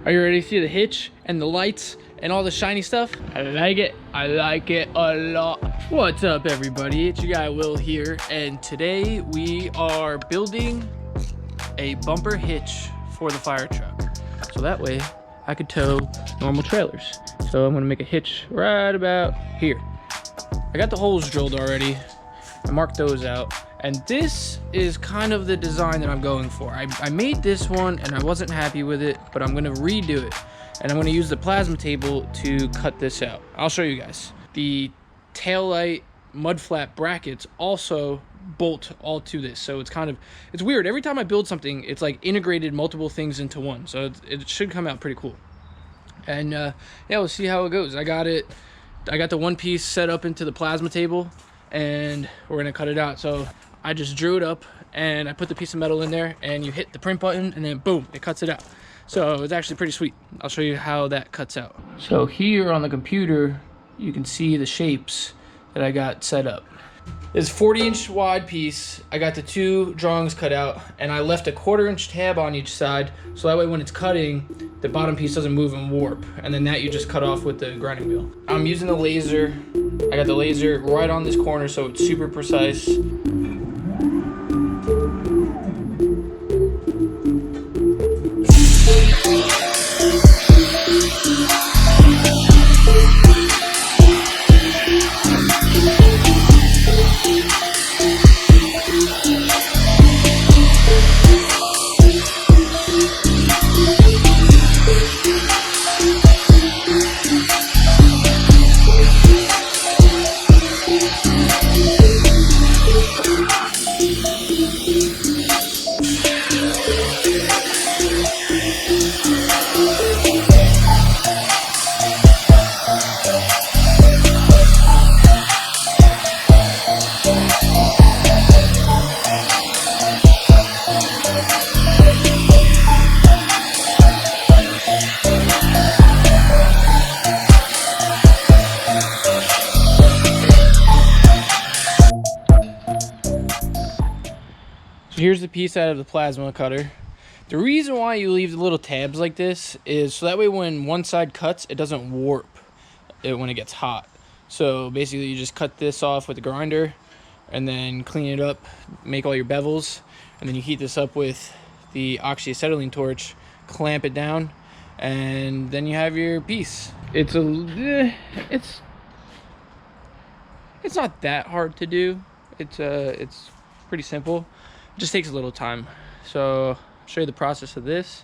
Are you ready to see the hitch and the lights and all the shiny stuff? I like it. I like it a lot. What's up, everybody? It's your guy Will here, and today we are building a bumper hitch for the fire truck. So that way I could tow normal trailers. So I'm gonna make a hitch right about here. I got the holes drilled already. I marked those out. And this is kind of the design that I'm going for. I made this one and I wasn't happy with it, but I'm gonna redo it. And I'm gonna use the plasma table to cut this out. I'll show you guys. The taillight mud flap brackets also bolt all to this. So it's weird. Every time I build something, it's like integrated multiple things into one. So it should come out pretty cool. And yeah, we'll see how it goes. I got the one piece set up into the plasma table and we're gonna cut it out. So I just drew it up and I put the piece of metal in there and you hit the print button and then boom, it cuts it out. So it's actually pretty sweet. I'll show you how that cuts out. So here on the computer, you can see the shapes that I got set up. This 40-inch wide piece, I got the two drawings cut out and I left a 1/4-inch tab on each side. So that way when it's cutting, the bottom piece doesn't move and warp. And then that you just cut off with the grinding wheel. I'm using the laser. I got the laser right on this corner so it's super precise. So here's the piece out of the plasma cutter. The reason why you leave the little tabs like this is so that way when one side cuts, it doesn't warp when it gets hot. So basically you just cut this off with the grinder and then clean it up, make all your bevels, and then you heat this up with the oxyacetylene torch, clamp it down, and then you have your piece. It's not that hard to do. It's pretty simple. It just takes a little time. So I'll show you the process of this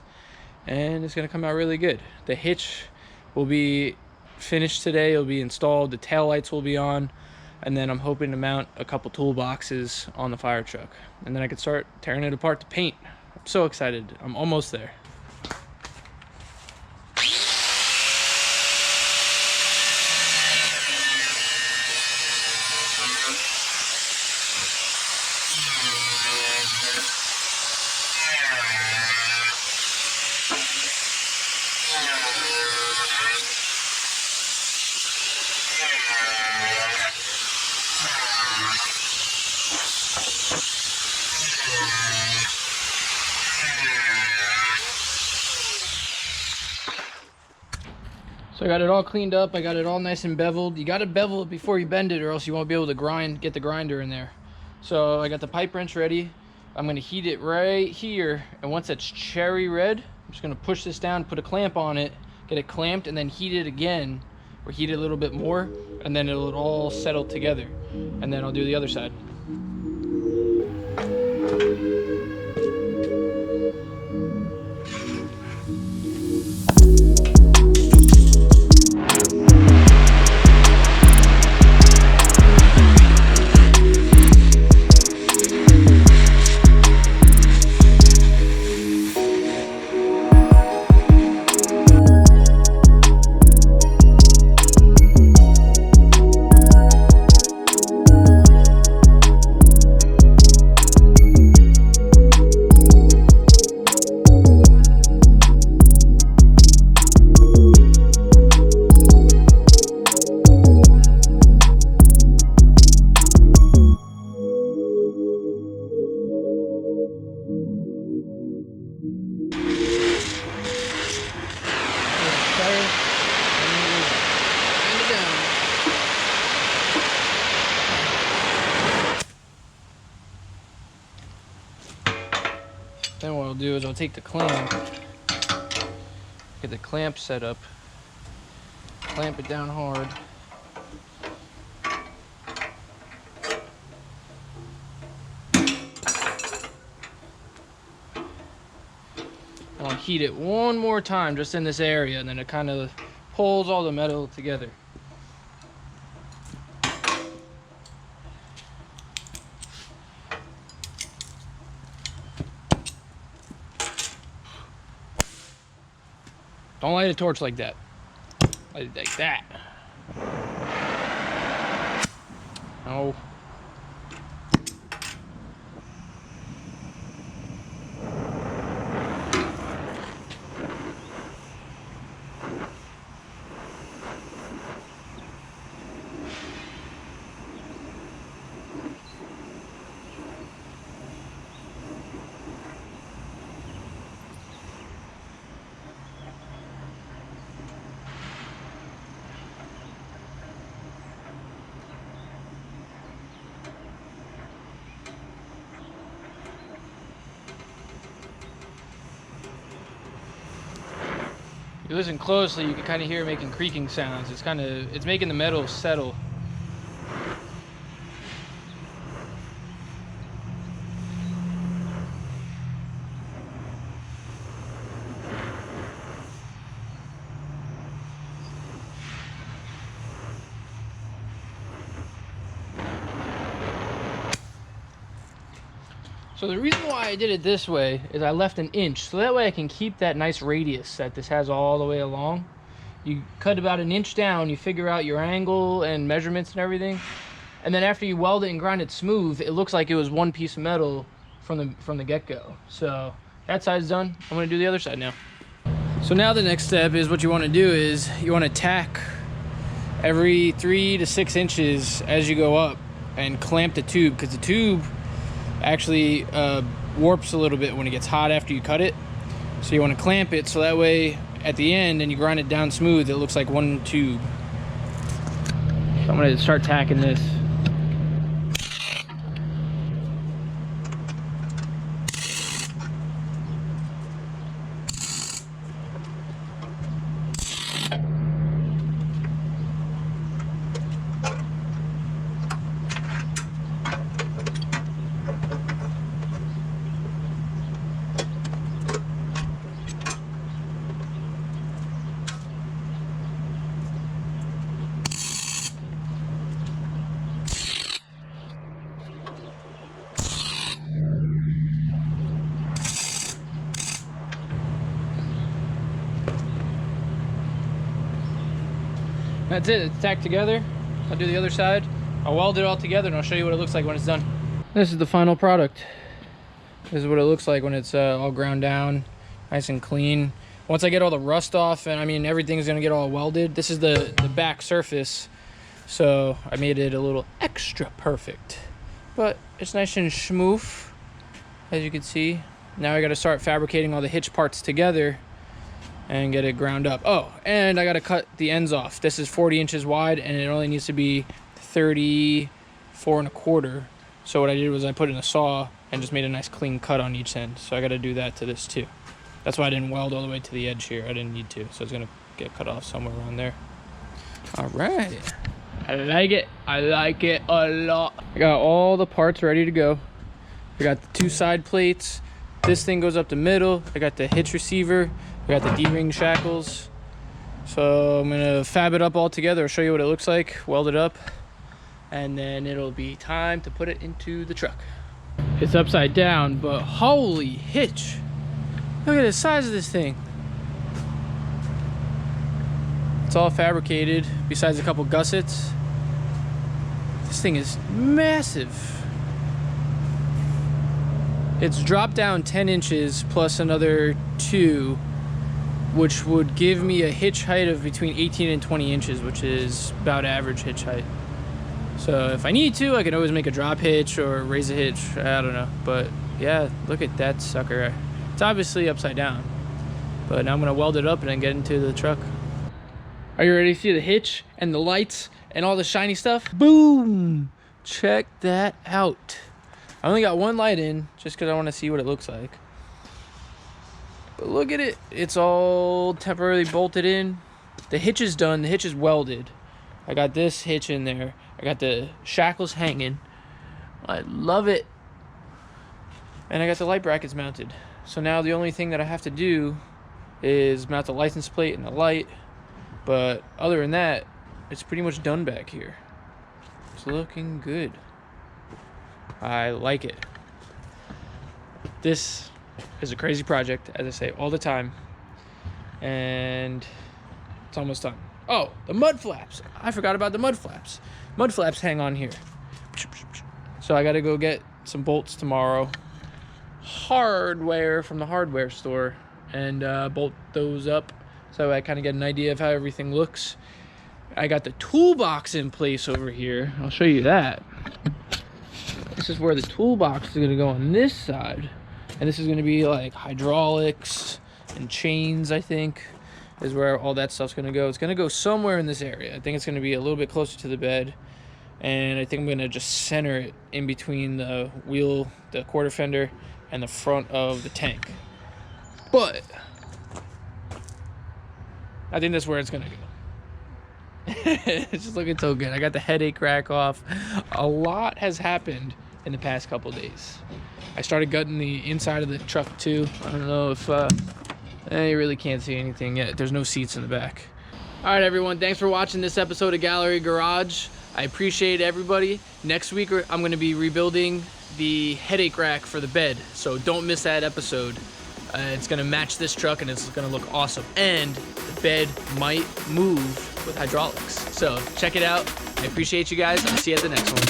and it's gonna come out really good. The hitch will be finished today. It'll be installed. The tail lights will be on. And then I'm hoping to mount a couple toolboxes on the fire truck. And then I can start tearing it apart to paint. I'm so excited. I'm almost there. So I got it all cleaned up. I got it all nice and beveled. You got to bevel it before you bend it or else you won't be able to get the grinder in there. So I got the pipe wrench ready. I'm going to heat it right here. And once it's cherry red, I'm just going to push this down, put a clamp on it, get it clamped, and then heat it again or heat it a little bit more. And then it'll all settle together. And then I'll do the other side. is I'll take the clamp, get the clamp set up, clamp it down hard. And I'll heat it one more time just in this area, and then it kind of pulls all the metal together. Don't light a torch like that. Light it like that. No. If you listen closely, you can kind of hear it making creaking sounds. It's making the metal settle. So the reason why I did it this way is I left an inch, so that way I can keep that nice radius that this has all the way along. You cut about an inch down, you figure out your angle and measurements and everything, and then after you weld it and grind it smooth, it looks like it was one piece of metal from the get-go. So that side's done. I'm gonna do the other side now. So now the next step is what you want to do is you want to tack every 3 to 6 inches as you go up and clamp the tube, because the tube actually warps a little bit when it gets hot after you cut it. So you want to clamp it so that way at the end and you grind it down smooth, it looks like one tube. So I'm going to start tacking this. That's it, it's tacked together. I'll do the other side. I'll weld it all together and I'll show you what it looks like when it's done. This is the final product. This is what it looks like when it's all ground down, nice and clean. Once I get all the rust off, and I mean everything's gonna get all welded. This is the back surface, so I made it a little extra perfect. But it's nice and smooth, as you can see. Now I gotta start fabricating all the hitch parts together and get it ground up. Oh, and I gotta cut the ends off. This is 40 inches wide and it only needs to be 34 1/4. So what I did was I put it in a saw and just made a nice clean cut on each end. So I gotta do that to this too. That's why I didn't weld all the way to the edge here. I didn't need to, so it's gonna get cut off somewhere around there. All right, I like it a lot. I got all the parts ready to go. I got the 2 side plates. This thing goes up the middle. I got the hitch receiver. I got the D-ring shackles. So I'm gonna fab it up all together. I'll show you what it looks like, weld it up, and then it'll be time to put it into the truck. It's upside down, but holy hitch. Look at the size of this thing. It's all fabricated, besides a couple gussets. This thing is massive. It's dropped down 10 inches plus another 2, which would give me a hitch height of between 18 and 20 inches, which is about average hitch height. So if I need to, I can always make a drop hitch or raise a hitch. I don't know. But yeah, look at that sucker. It's obviously upside down. But now I'm gonna weld it up and then get into the truck. Are you ready to see the hitch and the lights and all the shiny stuff? Boom! Check that out. I only got one light in just because I want to see what it looks like. But look at it. It's all temporarily bolted in. The hitch is done. The hitch is welded. I got this hitch in there. I got the shackles hanging. I love it. And I got the light brackets mounted. So now the only thing that I have to do is mount the license plate and the light. But other than that, it's pretty much done back here. It's looking good. I like it. This is a crazy project, as I say all the time. And it's almost done. Oh, the mud flaps. I forgot about the mud flaps. Mud flaps hang on here. So I gotta go get some bolts tomorrow. Hardware from the hardware store. And bolt those up so I kind of get an idea of how everything looks. I got the toolbox in place over here. I'll show you that. This is where the toolbox is gonna go on this side. And this is gonna be like hydraulics and chains, I think, is where all that stuff's gonna go. It's gonna go somewhere in this area. I think it's gonna be a little bit closer to the bed. And I think I'm gonna just center it in between the wheel, the quarter fender, and the front of the tank. But I think that's where it's gonna go. It's just looking so good. I got the headache rack off. A lot has happened in the past couple days. I started gutting the inside of the truck too. I don't know if you really can't see anything yet. There's no seats in the back. All right, everyone. Thanks for watching this episode of Gallery Garage. I appreciate everybody. Next week, I'm going to be rebuilding the headache rack for the bed. So don't miss that episode. It's going to match this truck and it's going to look awesome. And the bed might move with hydraulics. So check it out. I appreciate you guys. I'll see you at the next one.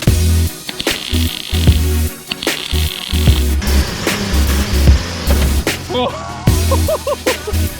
Whoa.